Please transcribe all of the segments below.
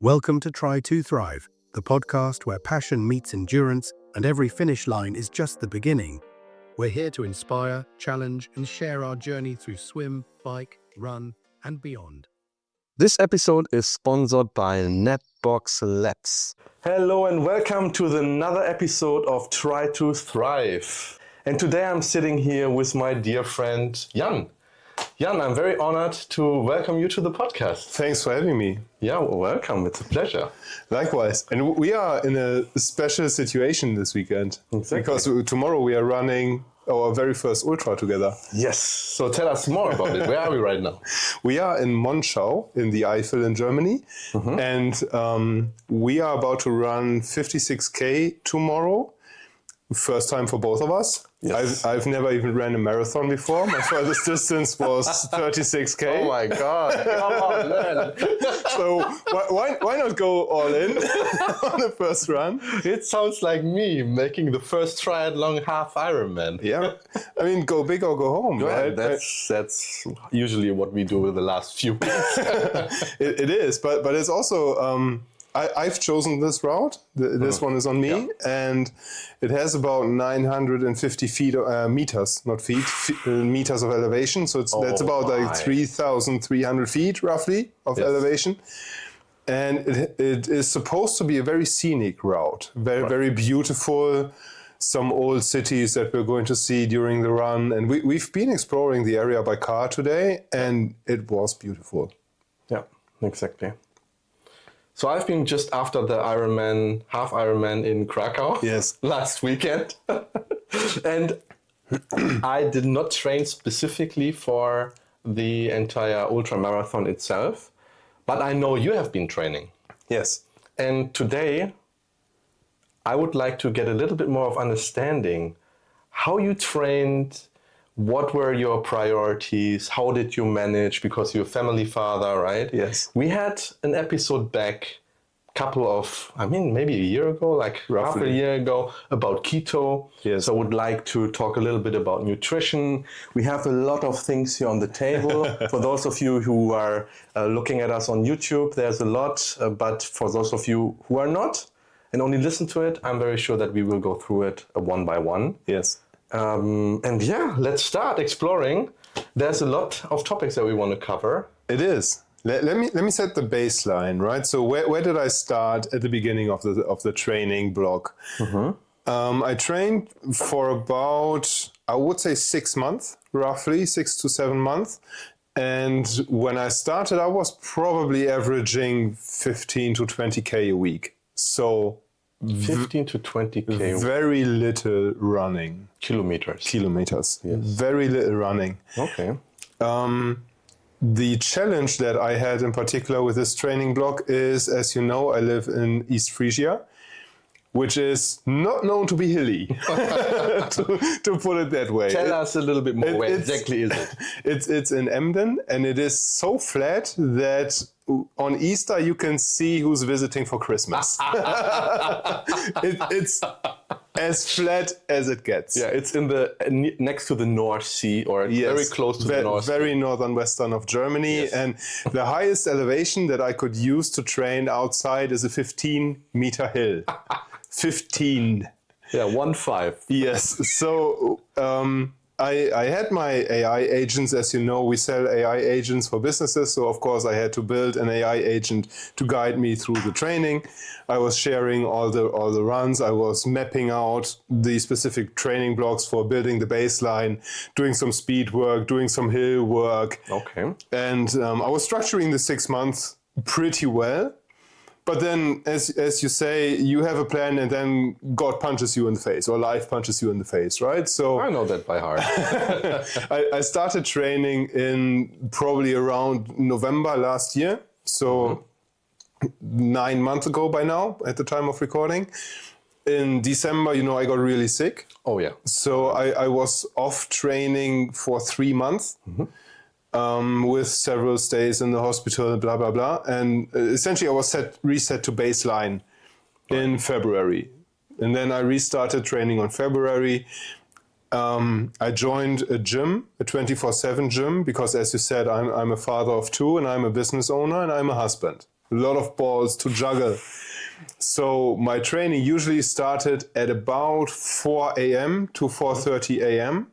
Welcome to Try to Thrive, the podcast where passion meets endurance and every finish line is just the beginning. We're here to inspire, challenge, and share our journey through swim, bike, run, and beyond. This episode is sponsored by Netbox Labs. Hello and welcome to another episode of Try to Thrive. And today I'm sitting here with my dear friend Jan. Jan, I'm very honored to welcome you to the podcast. Thanks for having me. Yeah, welcome. It's a pleasure. Likewise. And we are in a special situation this weekend. Exactly. Because tomorrow we are running our very first ultra together. Yes. So tell us more about it. Where are we right now? We are in Monschau in the Eifel in Germany. And we are about to run 56K tomorrow. First time for both of us. Yes. I've never even ran a marathon before. My furthest distance was 36K. Oh my God. Come on, man. So why not go all in on the first run? It sounds like me making the first triathlon half Ironman. Yeah, I mean, go big or go home, right? That's usually what we do with the last few weeks. It is, but it's also, I've chosen this route. This one is on me, and it has about 950 meters, not feet, meters of elevation. So that's about like 3,300 feet roughly of elevation. And it is supposed to be a very scenic route, very beautiful. Some old cities that we're going to see during the run. And we've been exploring the area by car today, and it was beautiful. Yeah, exactly. So I've been just after the Ironman, half Ironman in Krakow last weekend. And I did not train specifically for the entire ultra marathon itself, but I know you have been training. Yes. And today I would like to get a little bit more of understanding how you trained. What were your priorities? How did you manage? Because you're a family father, right? Yes. We had an episode back maybe a year ago, like roughly half a year ago, about keto. Yes. So I would like to talk a little bit about nutrition. We have a lot of things here on the table. For those of you who are looking at us on YouTube, there's a lot. But for those of you who are not and only listen to it, I'm very sure that we will go through it one by one. Yes. Let's start exploring. There's a lot of topics that we want to cover. It is. Let me set the baseline, right? So where did I start at the beginning of the training block? I trained for about, I would say 6 months, roughly 6 to 7 months. And when I started, I was probably averaging 15 to 20K a week. So 15 to 20K. Very little running. Kilometers. Yes. Very little running. Okay. The challenge that I had in particular with this training block is, as you know, I live in East Frisia, which is not known to be hilly, to put it that way. Tell us a little bit more. Where exactly is it? It's in Emden, and it is so flat that on Easter you can see who's visiting for Christmas. It's as flat as it gets. Yeah, it's in the next to the North Sea, or very close to the North Sea. Very northern western of Germany. Yes. And the highest elevation that I could use to train outside is a 15-meter hill. 15. Yeah, 15. Yes. So I had my AI agents. As you know, we sell AI agents for businesses. So, of course, I had to build an AI agent to guide me through the training. I was sharing all the runs. I was mapping out the specific training blocks for building the baseline, doing some speed work, doing some hill work. Okay. And I was structuring the 6 months pretty well. But then, as you say, you have a plan, and then God punches you in the face, or life punches you in the face, right? So I know that by heart. I started training in probably around November last year, so 9 months ago by now, at the time of recording. In December, I got really sick. Oh yeah. So I was off training for 3 months. With several stays in the hospital, blah, blah, blah. And essentially I was reset to baseline in February. And then I restarted training on February. I joined a gym, a 24/7 gym, because as you said, I'm a father of two, and I'm a business owner, and I'm a husband. a lot of balls to juggle. So my training usually started at about 4 a.m. to 4:30 a.m.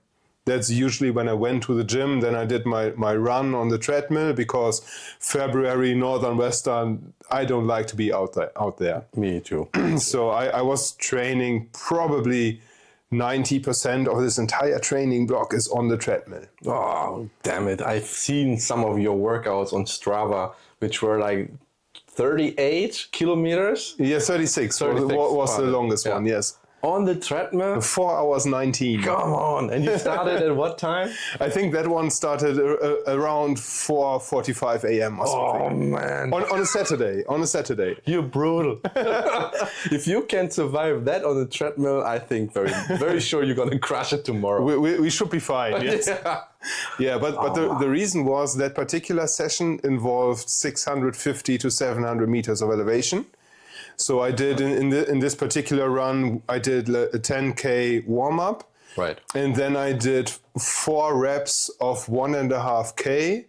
That's usually when I went to the gym. Then I did my run on the treadmill, because February, Northern Western, I don't like to be out there. Me too. So I was training probably 90% of this entire training block is on the treadmill. Oh, damn it. I've seen some of your workouts on Strava, which were like 38 kilometers. Yeah, 36 was the longest one, yes. On the treadmill? 4 hours 19. Come on. And you started at what time? I think that one started around 4:45 a.m. or something. Oh, man. On a Saturday. You're brutal. If you can survive that on the treadmill, I think very sure you're going to crash it tomorrow. We should be fine, yes. Yeah, but the reason was that particular session involved 650 to 700 meters of elevation. So I did in this particular run, I did a 10K warm-up. Right. And then I did 4 reps of 1.5K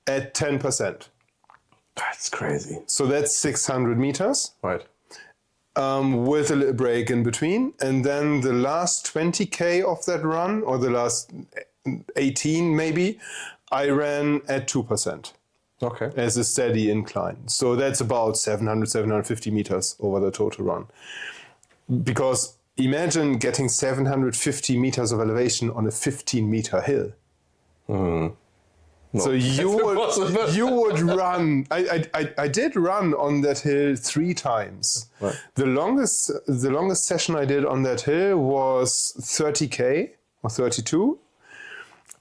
at 10%. That's crazy. So that's 600 meters. Right. With a little break in between. And then the last 20K of that run, or the last 18 maybe, I ran at 2%. Okay. As a steady incline. So that's about 700, 750 meters over the total run. Because imagine getting 750 meters of elevation on a 15-meter hill. No, so you would run. I did run on that hill 3 times. Right. The longest session I did on that hill was 30K or 32.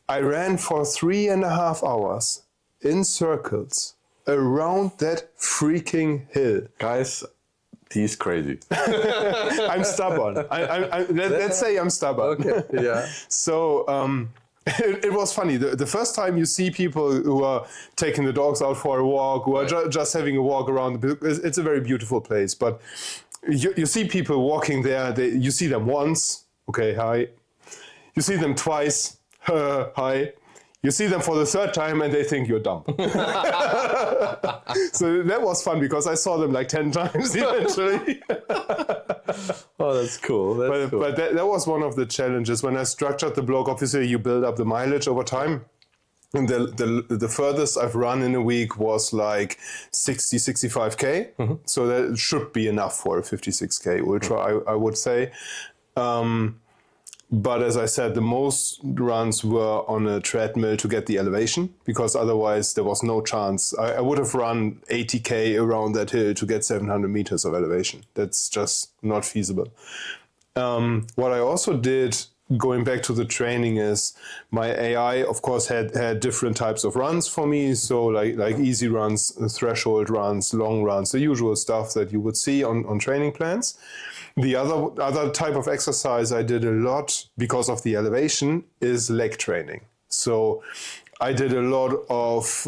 I ran for 3.5 hours in circles around that freaking hill. Guys, he's crazy. I'm stubborn. Let's say I'm stubborn. Okay, yeah. So it was funny. The first time you see people who are taking the dogs out for a walk, who are just having a walk around, it's a very beautiful place. But you see people walking there. You see them once, okay, hi. You see them twice, hi. You see them for the 3rd time and they think you're dumb. So that was fun, because I saw them like 10 times eventually. Oh, that's cool. But that was one of the challenges. When I structured the blog, obviously you build up the mileage over time. And the furthest I've run in a week was like 60, 65K. Mm-hmm. So that should be enough for a 56K ultra, I would say. But as I said, the most runs were on a treadmill to get the elevation, because otherwise there was no chance. I would have run 80K around that hill to get 700 meters of elevation. That's just not feasible. What I also did, going back to the training, is my AI, of course, had different types of runs for me. So like easy runs, threshold runs, long runs, the usual stuff that you would see on training plans. The other type of exercise I did a lot because of the elevation is leg training. So I did a lot of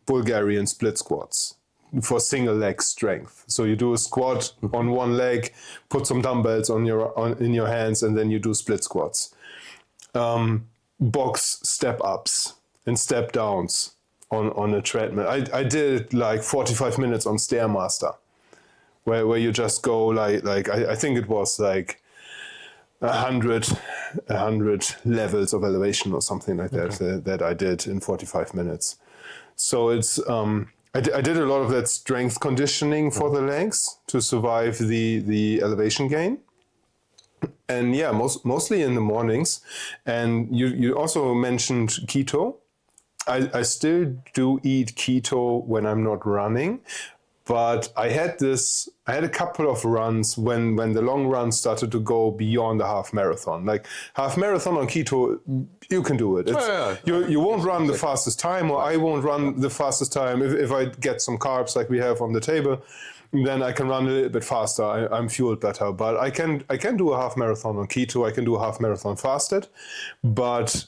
Bulgarian split squats for single leg strength. So you do a squat on one leg, put some dumbbells in your hands, and then you do split squats. Box step ups and step downs on a treadmill. I did like 45 minutes on Stairmaster. Where you just go like I think it was like 100 levels of elevation or something like that that I did in 45 minutes. So it's I did a lot of that strength conditioning for the legs to survive the elevation gain. And yeah, mostly in the mornings. And you also mentioned keto. I still do eat keto when I'm not running. But I had a couple of runs when the long run started to go beyond the half marathon. Like half marathon on keto, you can do it. You won't run the fastest time, or I won't run the fastest time. If I get some carbs like we have on the table, then I can run a little bit faster. I'm fueled better. But I can do a half marathon on keto. I can do a half marathon fasted. But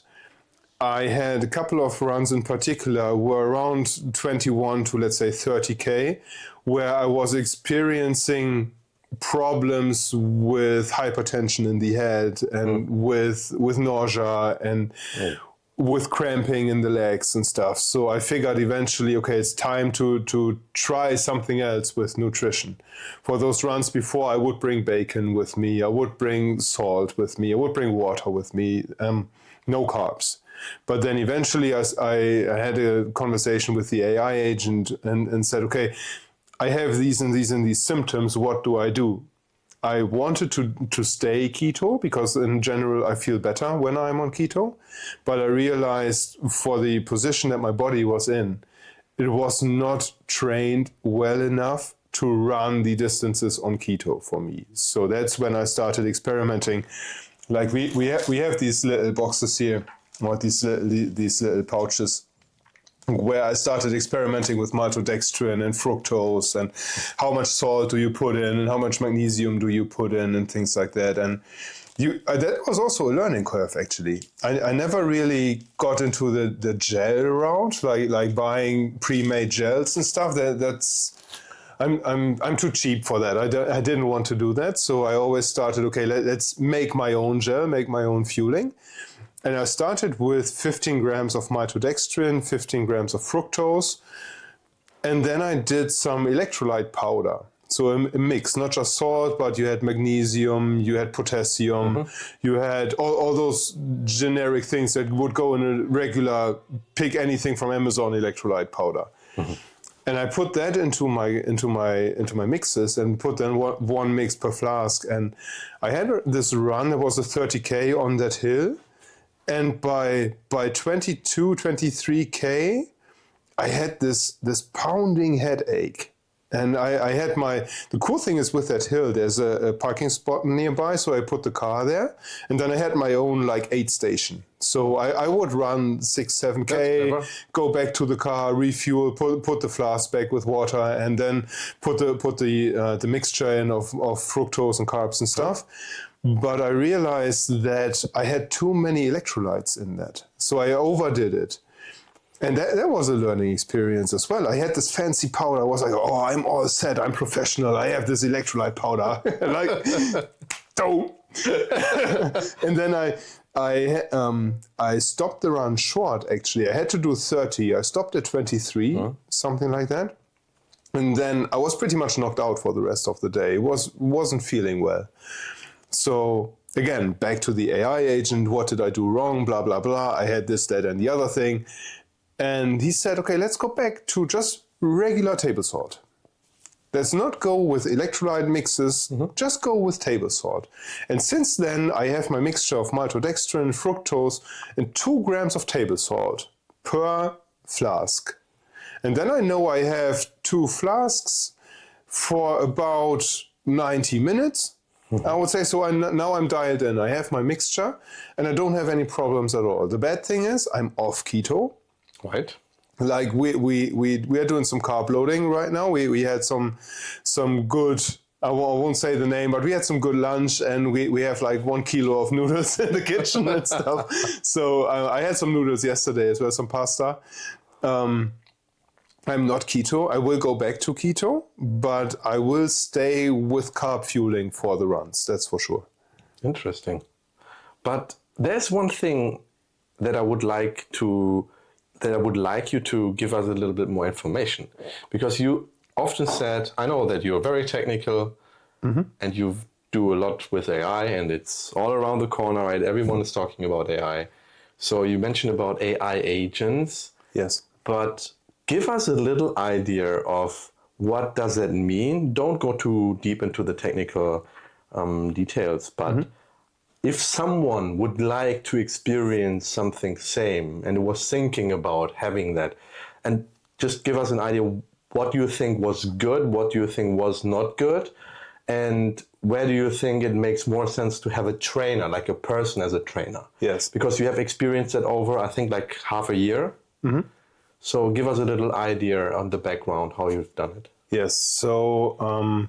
I had a couple of runs in particular were around 21 to let's say 30K, where I was experiencing problems with hypertension in the head and with nausea and with cramping in the legs and stuff. So I figured eventually, okay, it's time to try something else with nutrition. For those runs before, I would bring bacon with me, I would bring salt with me, I would bring water with me, no carbs. But then eventually I had a conversation with the AI agent and said, okay, I have these and these and these symptoms, what do I do? I wanted to stay keto because in general I feel better when I'm on keto, but I realized for the position that my body was in, it was not trained well enough to run the distances on keto for me. So that's when I started experimenting. Like we have these little boxes here, or these little pouches, where I started experimenting with maltodextrin and fructose and how much salt do you put in and how much magnesium do you put in and things like that. And that was also a learning curve, actually. I never really got into the gel route, like buying pre-made gels and stuff. I'm too cheap for that. I didn't want to do that. So I always started, okay, let's make my own gel, make my own fueling. And I started with 15 grams of maltodextrin, 15 grams of fructose, and then I did some electrolyte powder. So a mix, not just salt, but you had magnesium, you had potassium, you had all those generic things that would go in a regular, pick anything from Amazon electrolyte powder. And I put that into my mixes and put then one mix per flask. And I had this run, there was a 30K on that hill. And by 22, 23K, I had this pounding headache. And I had the cool thing is with that hill, there's a parking spot nearby, so I put the car there. And then I had my own like aid station. So I would run 6, 7K, go back to the car, refuel, put the flask back with water, and then put the mixture in of fructose and carbs and stuff. But I realized that I had too many electrolytes in that. So I overdid it. And that was a learning experience as well. I had this fancy powder. I was like, oh, I'm all set. I'm professional. I have this electrolyte powder. Like, don't. And then I stopped the run short, actually. I had to do 30. I stopped at 23, something like that. And then I was pretty much knocked out for the rest of the day. Wasn't feeling well. So again, back to the AI agent, what did I do wrong, blah, blah, blah. I had this, that, and the other thing. And he said, okay, let's go back to just regular table salt. Let's not go with electrolyte mixes, just go with table salt. And since then, I have my mixture of maltodextrin, fructose, and 2 grams of table salt per flask. And then I know I have 2 flasks for about 90 minutes. I would say so. Now I'm dialed in. I have my mixture, and I don't have any problems at all. The bad thing is I'm off keto. Right. Like we are doing some carb loading right now. We had some good. I won't say the name, but we had some good lunch, and we have like 1 kilo of noodles in the kitchen and stuff. So I had some noodles yesterday as well, some pasta. I'm not keto. I will go back to keto, but I will stay with carb fueling for the runs. That's for sure. Interesting. But there's one thing that I would like you to give us a little bit more information, because you often said, I know that you're very technical and you do a lot with AI, and it's all around the corner, right? Everyone is talking about AI. So you mentioned about AI agents. Yes. But give us a little idea of what does that mean. Don't go too deep into the technical details, but if someone would like to experience something same and was thinking about having that, and just give us an idea, what do you think was good, what do you think was not good, and where do you think it makes more sense to have a trainer, like a person as a trainer? Yes. Because you have experienced that over, I think, like half a year. So give us a little idea on the background, how you've done it. Yes. So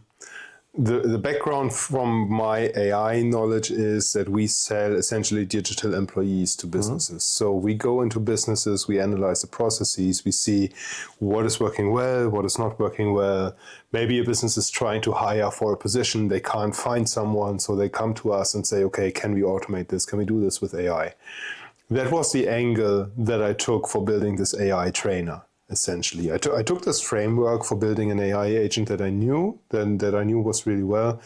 the background from my AI knowledge is that we sell essentially digital employees to businesses. So we go into businesses, we analyze the processes, we see what is working well, what is not working well. Maybe a business is trying to hire for a position, they can't find someone, so they come to us and say, okay, can we automate this? Can we do this with AI? that was the angle that I took for building this AI trainer. Essentially, I took this framework for building an AI agent that I knew was really well.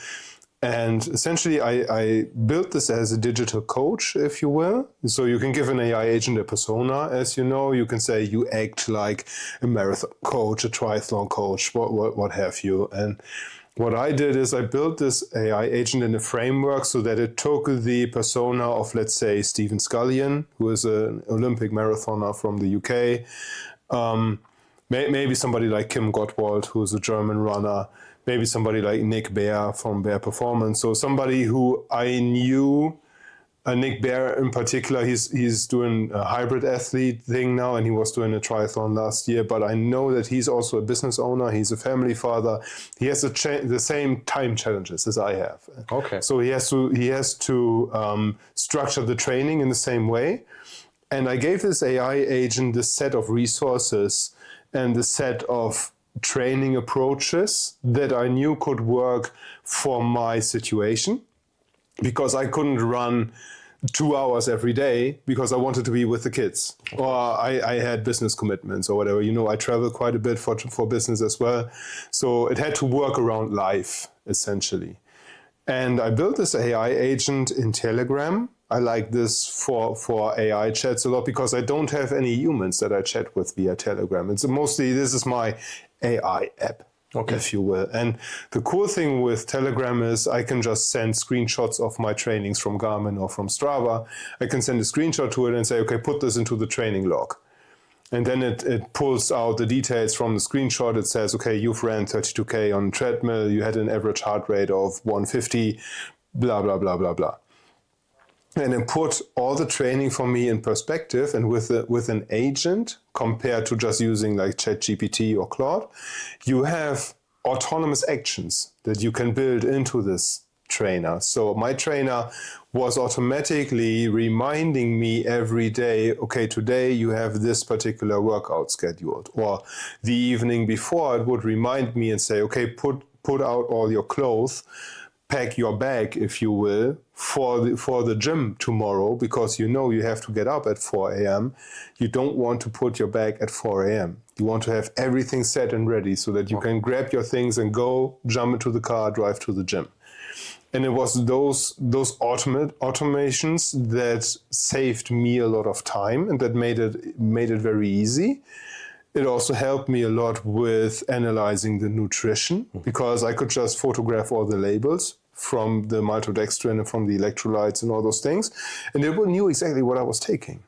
And essentially, I built this as a digital coach, if you will. So you can give an AI agent a persona, as you know. You can say you act like a marathon coach, a triathlon coach, what have you. And what I did is I built this AI agent in a framework so that it took the persona of, let's say, Stephen Scullion, who is an Olympic marathoner from the UK. Maybe somebody like Kim Gottwald, who's a German runner. Maybe somebody like Nick Bear from Bear Performance. So somebody who I knew, Nick Bear in particular, he's doing a hybrid athlete thing now, and he was doing a triathlon last year. But I know that he's also a business owner. He's a family father. He has the same time challenges as I have. Okay. So he has to structure the training in the same way. And I gave this AI agent this set of resources and the set of training approaches that I knew could work for my situation, because I couldn't run 2 hours every day because I wanted to be with the kids, or I had business commitments or whatever. I travel quite a bit for business as well. So it had to work around life, essentially. And I built this AI agent in Telegram. I like this for AI chats a lot because I don't have any humans that I chat with via Telegram. It's mostly, this is my AI app, if you will. And the cool thing with Telegram is I can just send screenshots of my trainings from Garmin or from Strava. I can send a screenshot to it and say, okay, put this into the training log. And then it pulls out the details from the screenshot. It says, okay, you've ran 32K on treadmill. You had an average heart rate of 150, blah, blah, blah, blah, blah. And then put all the training for me in perspective, and with an agent, compared to just using like ChatGPT or Claude, you have autonomous actions that you can build into this trainer. So my trainer was automatically reminding me every day, okay, today you have this particular workout scheduled. Or the evening before, it would remind me and say, okay, put out all your clothes, pack your bag, if you will, for the gym tomorrow, because you have to get up at 4 a.m. You don't want to put your bag at 4 a.m. You want to have everything set and ready so that you can grab your things and go, jump into the car, drive to the gym. And it was those automations that saved me a lot of time and that made it very easy. It also helped me a lot with analyzing the nutrition, because I could just photograph all the labels from the maltodextrin and from the electrolytes and all those things, and it knew exactly what I was taking.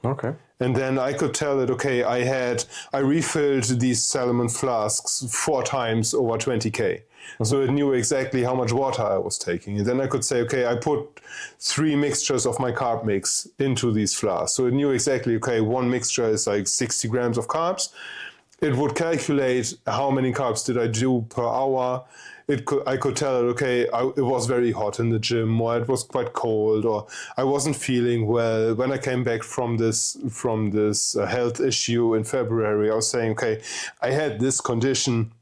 Okay. And then I could tell it, okay, I refilled these Salomon flasks 4 times over 20K. So it knew exactly how much water I was taking. And then I could say, okay, I put 3 mixtures of my carb mix into these flasks. So it knew exactly, okay, one mixture is like 60 grams of carbs. It would calculate how many carbs did I do per hour. I could tell it, okay, it was very hot in the gym, or it was quite cold, or I wasn't feeling well. When I came back from this health issue in February, I was saying, okay, I had this condition.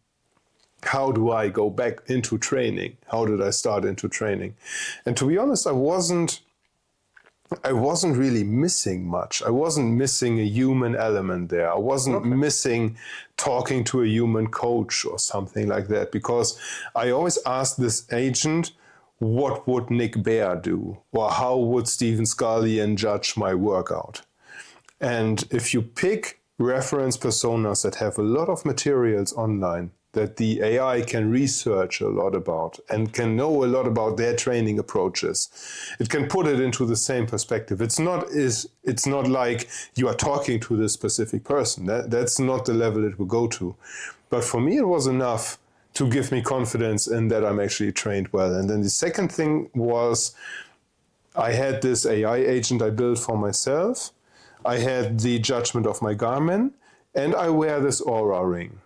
How do I go back into training? How did I start into training? And to be honest, I wasn't really missing much. I wasn't missing a human element there. I wasn't missing talking to a human coach or something like that, because I always asked this agent, what would Nick Bear do? Or how would Stephen Scullion judge my workout? And if you pick reference personas that have a lot of materials online, that the AI can research a lot about and can know a lot about their training approaches, it can put it into the same perspective. It's not like you are talking to this specific person. That's not the level it will go to. But for me, it was enough to give me confidence in that I'm actually trained well. And then the second thing was, I had this AI agent I built for myself. I had the judgment of my Garmin, and I wear this Oura ring.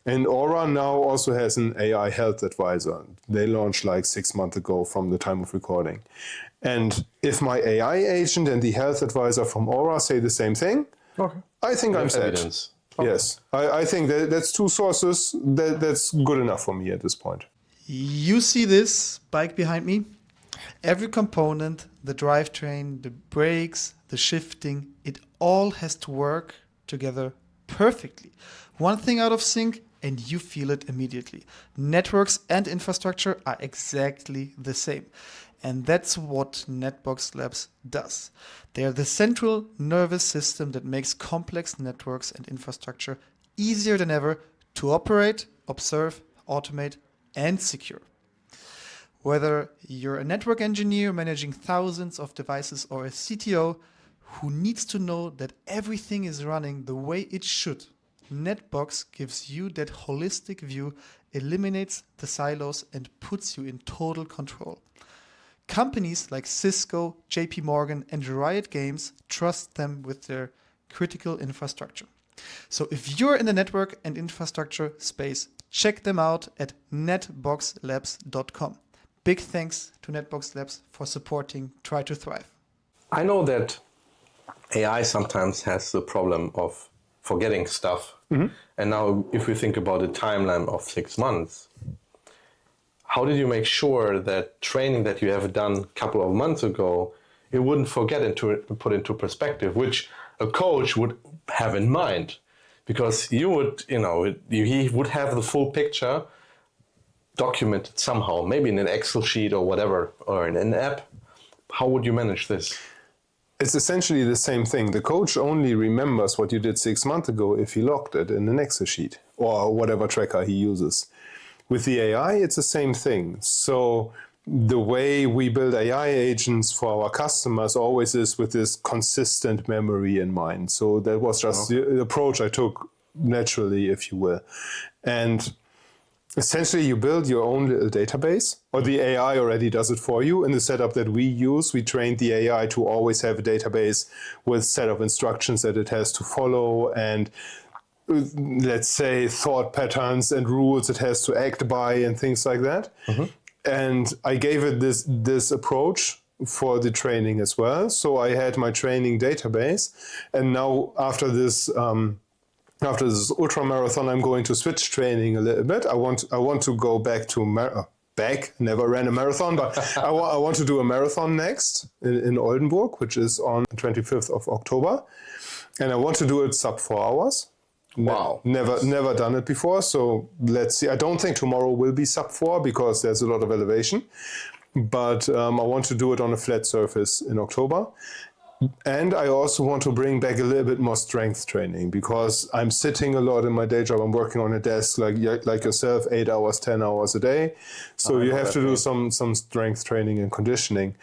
And Oura now also has an AI health advisor. They launched like 6 months ago from the time of recording. And if my AI agent and the health advisor from Oura say the same thing, I think I'm set. Evidence. Okay. Yes, I think that's 2 sources. That's good enough for me at this point. You see this bike behind me? Every component, the drivetrain, the brakes, the shifting, it all has to work together perfectly. One thing out of sync and you feel it immediately. Networks and infrastructure are exactly the same. And that's what Netbox Labs does. They are the central nervous system that makes complex networks and infrastructure easier than ever to operate, observe, automate, and secure. Whether you're a network engineer managing thousands of devices or a CTO who needs to know that everything is running the way it should, Netbox gives you that holistic view, eliminates the silos, and puts you in total control. Companies like Cisco, JP Morgan, and Riot Games trust them with their critical infrastructure. So if you're in the network and infrastructure space, check them out at netboxlabs.com. Big thanks to Netbox Labs for supporting Try to Thrive. I know that AI sometimes has the problem of forgetting stuff. And now if we think about a timeline of 6 months, how did you make sure that training that you have done a couple of months ago, it wouldn't forget put into perspective, which a coach would have in mind? Because you would, he would have the full picture documented somehow, maybe in an Excel sheet or whatever, or in an app. How would you manage this? It's essentially the same thing. The coach only remembers what you did 6 months ago if he logged it in an Excel sheet or whatever tracker he uses. With the AI, it's the same thing. So the way we build AI agents for our customers always is with this consistent memory in mind. So that was just the approach I took naturally, if you will. And essentially, you build your own little database, or the AI already does it for you. In the setup that we use, we trained the AI to always have a database with a set of instructions that it has to follow and, let's say, thought patterns and rules it has to act by and things like that. And I gave it this approach for the training as well. So I had my training database, and now after this ultra marathon, I'm going to switch training a little bit. I want to go back to never ran a marathon, but I want to do a marathon next in Oldenburg, which is on the 25th of October, and I want to do it sub 4 hours. Wow. Never done it before, so let's see. I don't think tomorrow will be sub 4 because there's a lot of elevation, but I want to do it on a flat surface in October. And I also want to bring back a little bit more strength training because I'm sitting a lot in my day job. I'm working on a desk like yourself, 8 hours, 10 hours a day. So you have to do some strength training and conditioning.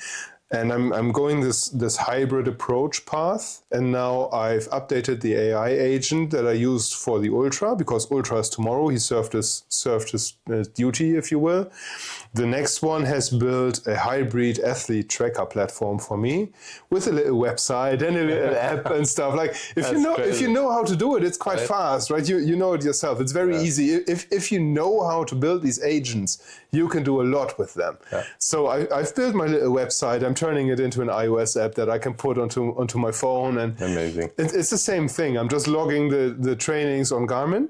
And I'm going this hybrid approach path. And now I've updated the AI agent that I used for the Ultra, because Ultra is tomorrow. He served his duty, if you will. The next one has built a hybrid athlete tracker platform for me with a little website and a little app and stuff. Like if you know how to do it, it's quite fast, right? You know it yourself. It's very easy. If you know how to build these agents, you can do a lot with them. So I've built my little website. I'm turning it into an iOS app that I can put onto my phone. And amazing. It's the same thing. I'm just logging the trainings on Garmin.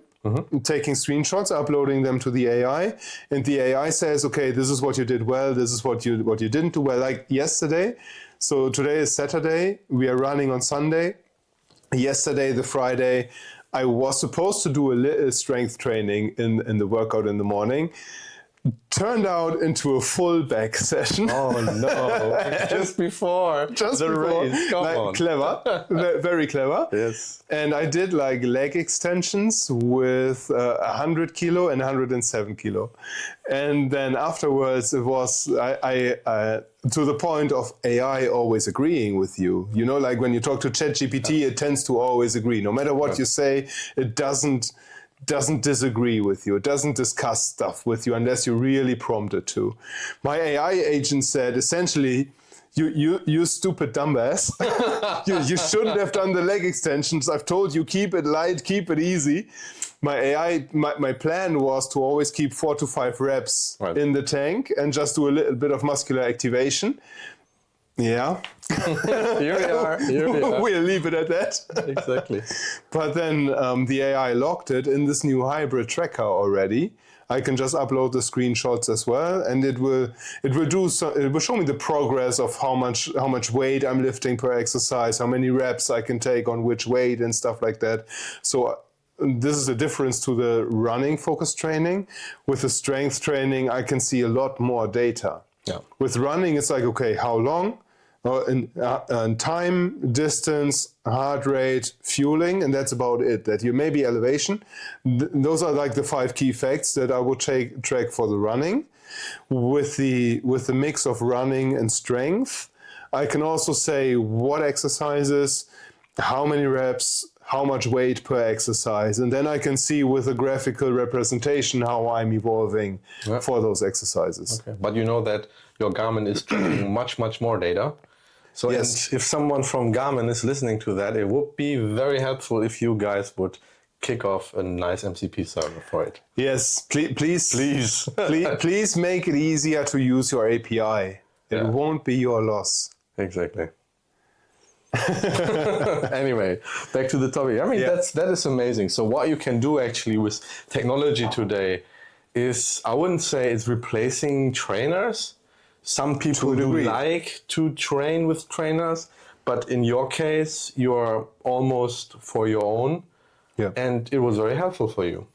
Taking screenshots, uploading them to the AI, and the AI says, okay, this is what you did well, this is what you didn't do well, like yesterday. So today is Saturday, we are running on Sunday. Yesterday, the Friday, I was supposed to do a little strength training in the workout in the morning. Turned out into a full back session. Oh no! Just before the race. Come on. Clever, very clever. Yes. And I did like leg extensions with 100 kilo and 107 kilo, and then afterwards it was I to the point of AI always agreeing with you. You know, like when you talk to ChatGPT, it tends to always agree. No matter what you say, it doesn't disagree with you. It doesn't discuss stuff with you unless you really prompt it to. My AI agent said, essentially, you stupid dumbass. you shouldn't have done the leg extensions. I've told you, keep it light, keep it easy. My plan was to always keep 4 to 5 reps in the tank and just do a little bit of muscular activation. Yeah. Here we are. We'll leave it at that. Exactly. But then the AI logged it in this new hybrid tracker already. I can just upload the screenshots as well, and it will show me the progress of how much weight I'm lifting per exercise, how many reps I can take on which weight and stuff like that. So this is a difference to the running focused training. With the strength training, I can see a lot more data. Yeah. With running, it's like, okay, how long? And time, distance, heart rate, fueling, and that's about it. That you maybe elevation. Those are like the 5 key facts that I would track for the running. With the mix of running and strength, I can also say what exercises, how many reps, how much weight per exercise, and then I can see with a graphical representation how I'm evolving for those exercises. Okay. But you know that your Garmin is tracking much more data. So Yes. and if someone from Garmin is listening to that, it would be very helpful if you guys would kick off a nice MCP server for it. Yes, please make it easier to use your API. It won't be your loss. Exactly. Anyway, back to the topic. I mean, that is amazing. So what you can do actually with technology today is, I wouldn't say it's replacing trainers. Some people do like to train with trainers, but in your case, you're almost for your own, and it was very helpful for you.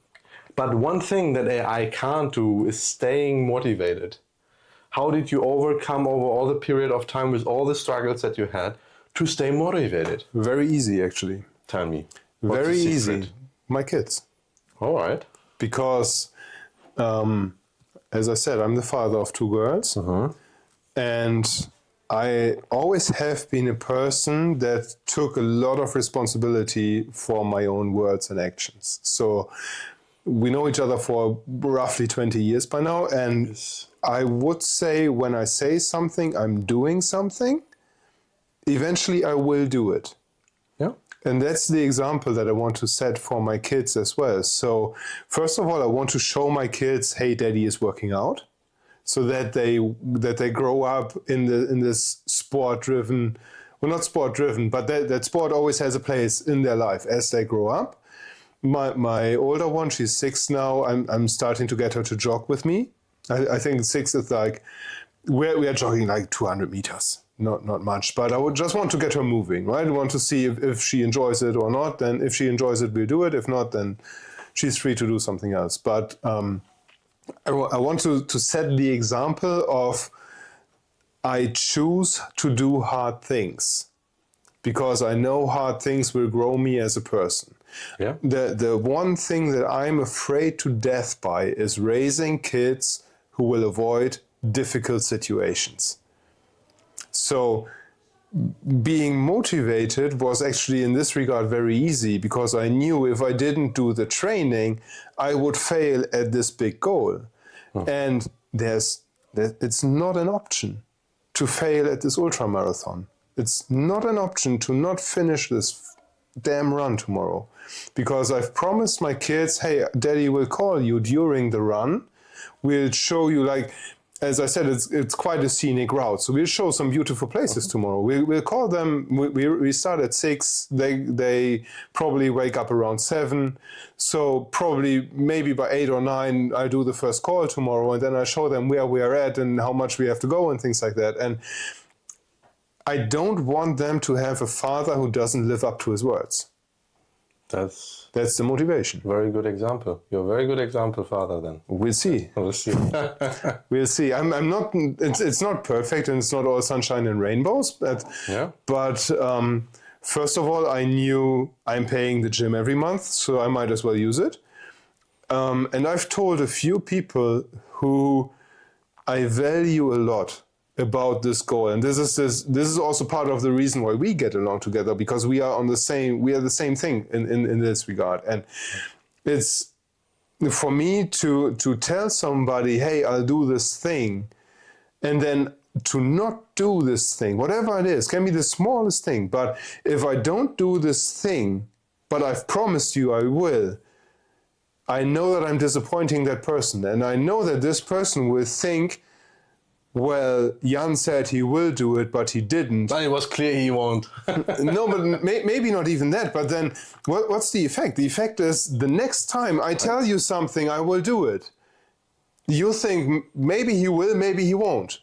But one thing that AI can't do is staying motivated. How did you overcome over all the period of time with all the struggles that you had to stay motivated? Very easy, actually. Tell me. Very easy. My kids. All right. Because, as I said, I'm the father of 2 girls. And I always have been a person that took a lot of responsibility for my own words and actions. So we know each other for roughly 20 years by now. And I would say when I say something, I'm doing something. Eventually I will do it. Yeah. And that's the example that I want to set for my kids as well. So first of all, I want to show my kids, hey, daddy is working out, so that they grow up in this sport-driven, well, not sport-driven, but that sport always has a place in their life as they grow up. My older one, she's 6 now. I'm starting to get her to jog with me. I think 6 is like, we are jogging like 200 meters. Not much, but I would just want to get her moving, right? I want to see if she enjoys it or not. Then if she enjoys it, we'll do it. If not, then she's free to do something else. But I want to set the example of I choose to do hard things because I know hard things will grow me as a person. Yeah. The one thing that I'm afraid to death by is raising kids who will avoid difficult situations. So being motivated was actually in this regard very easy because I knew if I didn't do the training, I would fail at this big goal. And it's not an option to fail at this ultramarathon. It's not an option to not finish this damn run tomorrow because I've promised my kids, hey, daddy will call you during the run. We'll show you, like, as I said, it's quite a scenic route. So we'll show some beautiful places tomorrow. We'll call them, we start at 6. They probably wake up around 7. So probably maybe by 8 or 9, I do the first call tomorrow. And then I show them where we are at and how much we have to go and things like that. And I don't want them to have a father who doesn't live up to his words. That's the motivation. Very good example. You're a very good example, father, then. We'll see. We'll see. We'll see. I'm not. It's not perfect, and it's not all sunshine and rainbows. But first of all, I knew I'm paying the gym every month, so I might as well use it. And I've told a few people who I value a lot about this goal, and this is also part of the reason why we get along together, because we are the same thing in this regard. And it's for me to tell somebody, hey, I'll do this thing, and then to not do this thing, whatever it is, can be the smallest thing, but if I don't do this thing, but I've promised you I will, I know that I'm disappointing that person, and I know that this person will think, well, Jan said he will do it, but he didn't. But it was clear he won't. No, but maybe not even that. But then what's the effect? The effect is the next time I tell you something, I will do it. you think maybe he will, maybe he won't.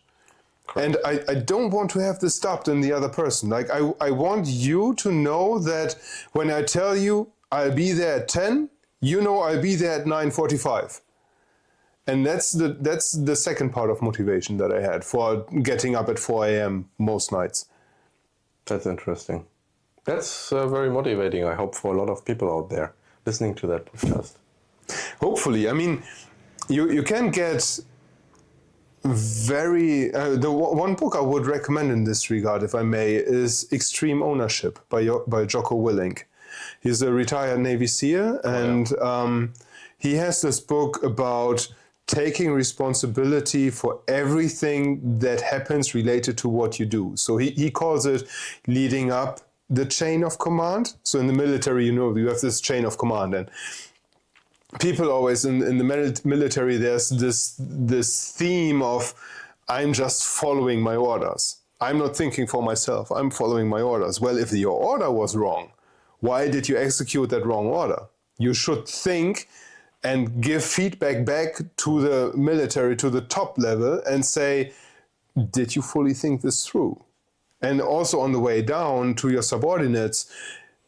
And I don't want to have this stopped in the other person. Like I want you to know that when I tell you I'll be there at 10, you know I'll be there at 9:45. And that's the second part of motivation that I had for getting up at 4 a.m. most nights. That's interesting. That's very motivating, I hope, for a lot of people out there listening to that podcast. Hopefully. I mean, you can get the one book I would recommend in this regard, if I may, is Extreme Ownership by Jocko Willink. He's a retired Navy SEAL, and he has this book about taking responsibility for everything that happens related to what you do. So he calls it leading up the chain of command. So in the military, you have this chain of command, and people always in the military, there's this theme of I'm just following my orders. I'm not thinking for myself. I'm following my orders. Well, if your order was wrong, why did you execute that wrong order? You should think and give feedback back to the military, to the top level, and say, did you fully think this through? And also on the way down to your subordinates,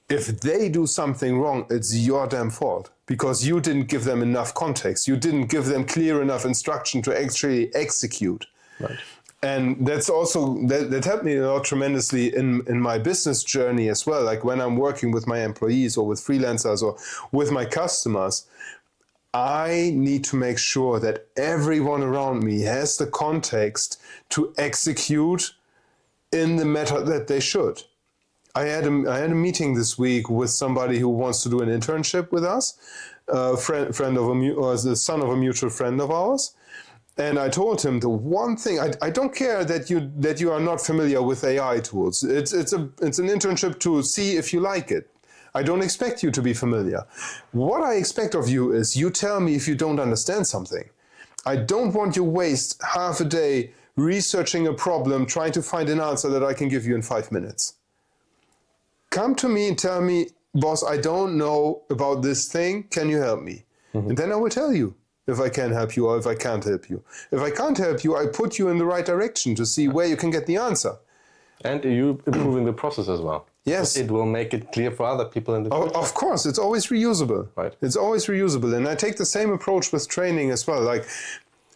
if they do something wrong, it's your damn fault because you didn't give them enough context. You didn't give them clear enough instruction to actually execute. Right. And that's also, that helped me a lot tremendously in my business journey as well. Like when I'm working with my employees or with freelancers or with my customers, I need to make sure that everyone around me has the context to execute in the method that they should. I had a meeting this week with somebody who wants to do an internship with us, the son of a mutual friend of ours. And I told him the one thing, I don't care that you are not familiar with AI tools. It's an internship to see if you like it. I don't expect you to be familiar. What I expect of you is you tell me if you don't understand something. I don't want you waste half a day researching a problem, trying to find an answer that I can give you in 5 minutes. Come to me and tell me, boss, I don't know about this thing. Can you help me? Mm-hmm. And then I will tell you if I can help you or if I can't help you. If I can't help you, I put you in the right direction to see where you can get the answer. And you improving the process as well. Yes. It will make it clear for other people in the future. Of course, it's always reusable. Right. It's always reusable. And I take the same approach with training as well. Like,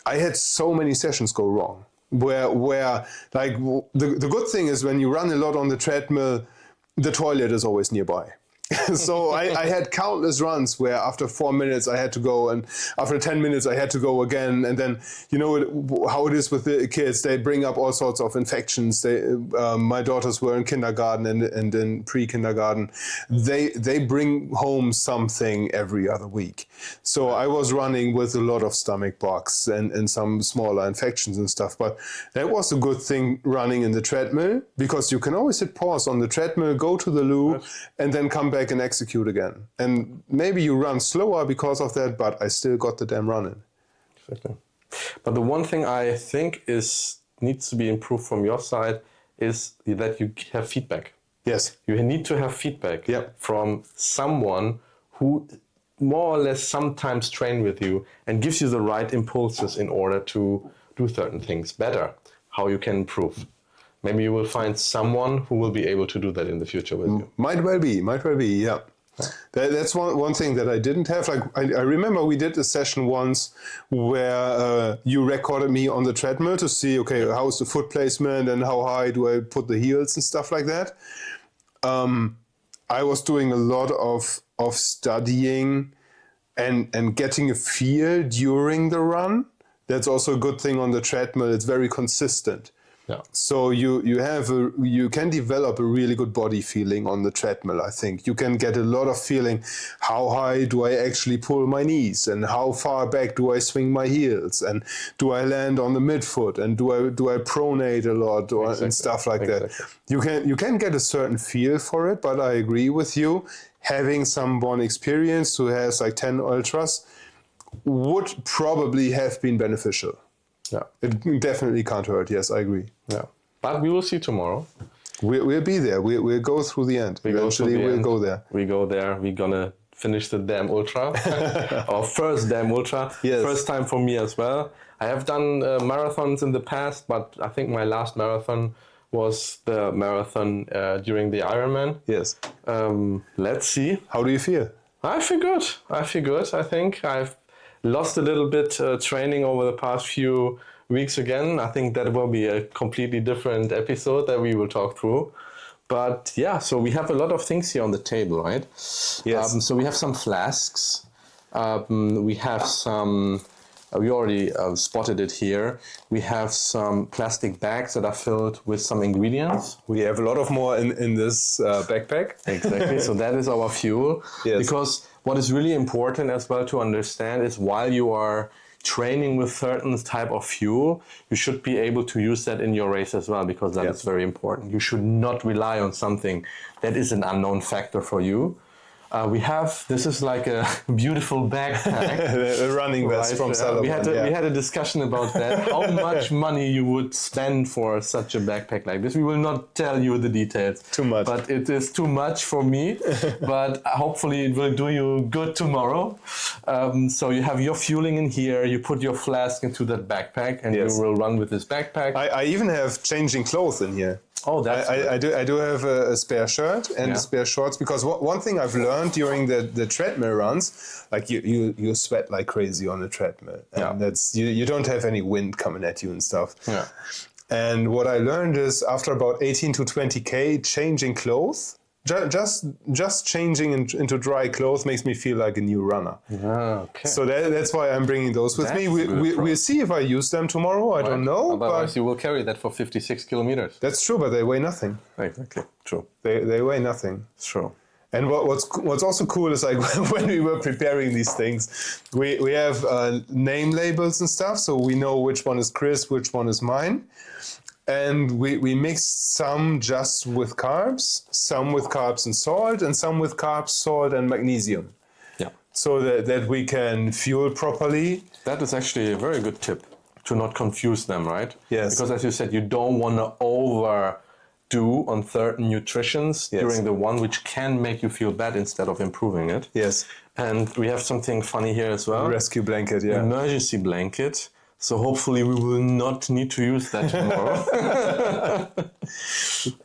I had so many sessions go wrong where like, the good thing is when you run a lot on the treadmill, the toilet is always nearby. So I had countless runs where after 4 minutes I had to go, and after 10 minutes I had to go again. And then, you know how it is with the kids, they bring up all sorts of infections. My daughters were in kindergarten and in pre-kindergarten. They bring home something every other week. So I was running with a lot of stomach bugs and some smaller infections and stuff. But that was a good thing running in the treadmill, because you can always hit pause on the treadmill, go to the loo, and then come back and execute again. And maybe you run slower because of that, but I still got the damn running. Exactly. But the one thing I think needs to be improved from your side is that you have feedback. Yes. You need to have feedback from someone who more or less sometimes train with you and gives you the right impulses in order to do certain things better, how you can improve. Maybe you will find someone who will be able to do that in the future with you. Might well be, yeah. That's one thing that I didn't have. Like I remember we did a session once where you recorded me on the treadmill to see, okay, how's the foot placement and how high do I put the heels and stuff like that. I was doing a lot of studying and getting a feel during the run. That's also a good thing on the treadmill. It's very consistent. Yeah. So you can develop a really good body feeling on the treadmill. I think you can get a lot of feeling. How high do I actually pull my knees, and how far back do I swing my heels, and do I land on the midfoot, and do I pronate a lot and stuff like that. You can get a certain feel for it, but I agree with you. Having someone experienced who has like 10 ultras would probably have been beneficial. Yeah, it definitely can't hurt. Yes, I agree. Yeah, but we will see tomorrow. We'll be there. We'll go through the end. Eventually, we'll go there. We go there. We're gonna finish the damn ultra. Our first damn ultra. Yes. First time for me as well. I have done marathons in the past, but I think my last marathon was the marathon during the Ironman. Yes. Let's see. How do you feel? I feel good. I think I've lost a little bit training over the past few weeks again. I think that will be a completely different episode that we will talk through. But yeah, so we have a lot of things here on the table, right? Yes. So we have some flasks. We have some, we already spotted it here. We have some plastic bags that are filled with some ingredients. We have a lot of more in this backpack. Exactly. So that is our fuel. Yes. Because what is really important as well to understand is while you are training with certain type of fuel, you should be able to use that in your race as well, because that is very important. You should not rely on something that is an unknown factor for you. This is like a beautiful backpack. A running vest from Salomon. We had a discussion about that. How much money you would spend for such a backpack like this. We will not tell you the details. Too much. But it is too much for me. But hopefully it will do you good tomorrow. So you have your fueling in here. You put your flask into that backpack and you will run with this backpack. I even have changing clothes in here. Oh, that's I do have a spare shirt and spare shorts, because one thing I've learned during the treadmill runs, like you sweat like crazy on the treadmill, and that's you don't have any wind coming at you and stuff. Yeah. And what I learned is after about 18 to 20K, changing clothes, just changing into dry clothes makes me feel like a new runner. Okay. So that's why I'm bringing those with me. We'll see if I use them tomorrow. I don't know. Otherwise, but you will carry that for 56 kilometers. that's true, but they weigh nothing. Exactly. True. They weigh nothing. True. And what's also cool is like when we were preparing these things, we have name labels and stuff, so we know which one is Chris, which one is mine. And we mixed some just with carbs, some with carbs and salt, and some with carbs, salt, and magnesium. Yeah. So that we can fuel properly. That is actually a very good tip, to not confuse them, right? Yes. Because as you said, you don't want to overdo on certain nutritions during the one, which can make you feel bad instead of improving it. Yes. And we have something funny here as well. Rescue blanket, yeah. Emergency blanket. So hopefully we will not need to use that tomorrow.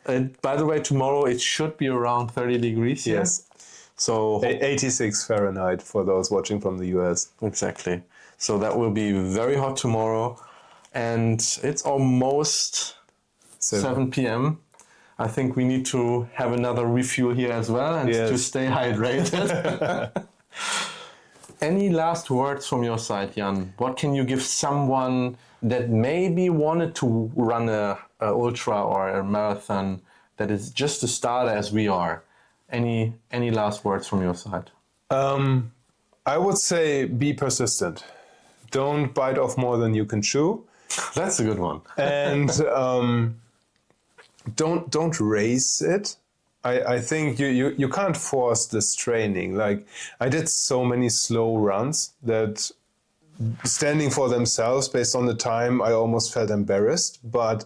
And by the way, tomorrow it should be around 30 degrees here. Yes. So 86 Fahrenheit for those watching from the US. Exactly. So that will be very hot tomorrow. And it's almost 7 p.m. I think we need to have another refuel here as well and to stay hydrated. Any last words from your side, Jan? What can you give someone that maybe wanted to run a ultra or a marathon that is just a starter as we are? Any last words from your side? I would say be persistent. Don't bite off more than you can chew. That's a good one. And don't race it. I think you can't force this training. Like I did so many slow runs that standing for themselves based on the time, I almost felt embarrassed. But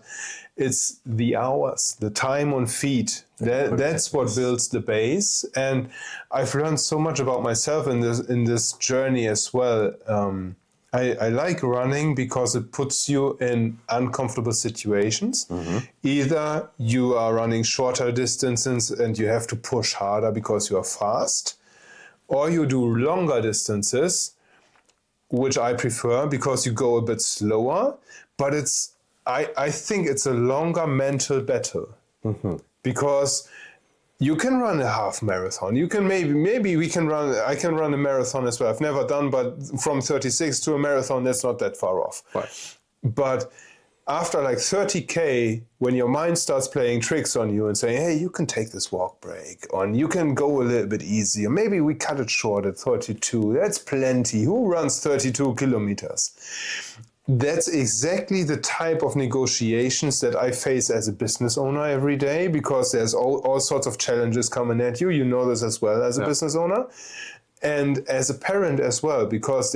it's the hours, the time on feet. That's what builds the base. And I've learned so much about myself in this journey as well. I like running because it puts you in uncomfortable situations. Mm-hmm. Either you are running shorter distances and you have to push harder because you are fast, or you do longer distances, which I prefer because you go a bit slower, but I think it's a longer mental battle. Mm-hmm. Because you can run a half marathon. You can maybe I can run a marathon as well. I've never done, but from 36 to a marathon, that's not that far off. Right. But after like 30K, when your mind starts playing tricks on you and saying, hey, you can take this walk break, or you can go a little bit easier. Maybe we cut it short at 32. That's plenty. Who runs 32 kilometers? That's exactly the type of negotiations that I face as a business owner every day, because there's all sorts of challenges coming at you. You know this as well as a business owner. And as a parent as well, because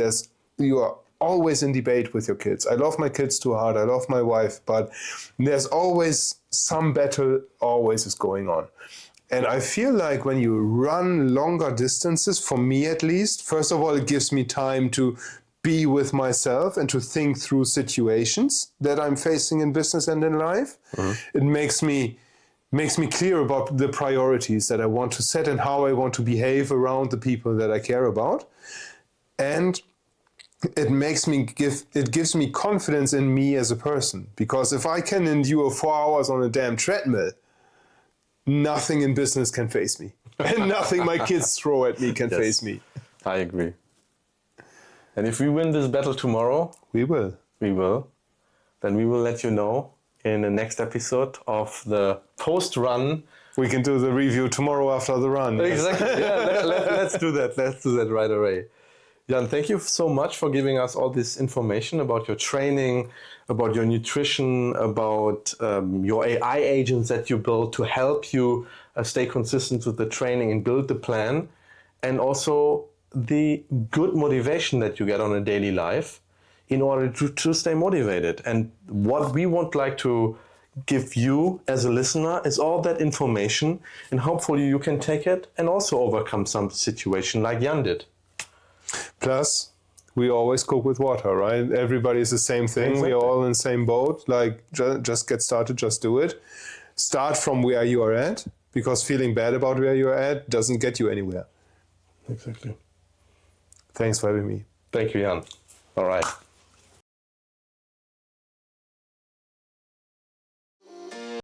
you are always in debate with your kids. I love my kids too hard. I love my wife, but there's always some battle always is going on. And I feel like when you run longer distances, for me at least, first of all, it gives me time to be with myself and to think through situations that I'm facing in business and in life. It makes me clear about the priorities that I want to set and how I want to behave around the people that I care about. And it gives me confidence in me as a person. Because if I can endure 4 hours on a damn treadmill, nothing in business can face me. And nothing my kids throw at me can face me. I agree. And if we win this battle tomorrow, we will, then we will let you know in the next episode of the post-run. We can do the review tomorrow after the run. Exactly. Yeah, let's do that. Let's do that right away. Jan, thank you so much for giving us all this information about your training, about your nutrition, about your AI agents that you build to help you stay consistent with the training and build the plan, and also the good motivation that you get on a daily life in order to stay motivated. And what we would like to give you as a listener is all that information, and hopefully you can take it and also overcome some situation like Jan did. Plus, we always cook with water, right? Everybody's the same thing. Exactly. We're all in the same boat. Like, just get started, just do it. Start from where you are at, because feeling bad about where you are at doesn't get you anywhere. Exactly. Thanks for having me. Thank you, Jan. All right.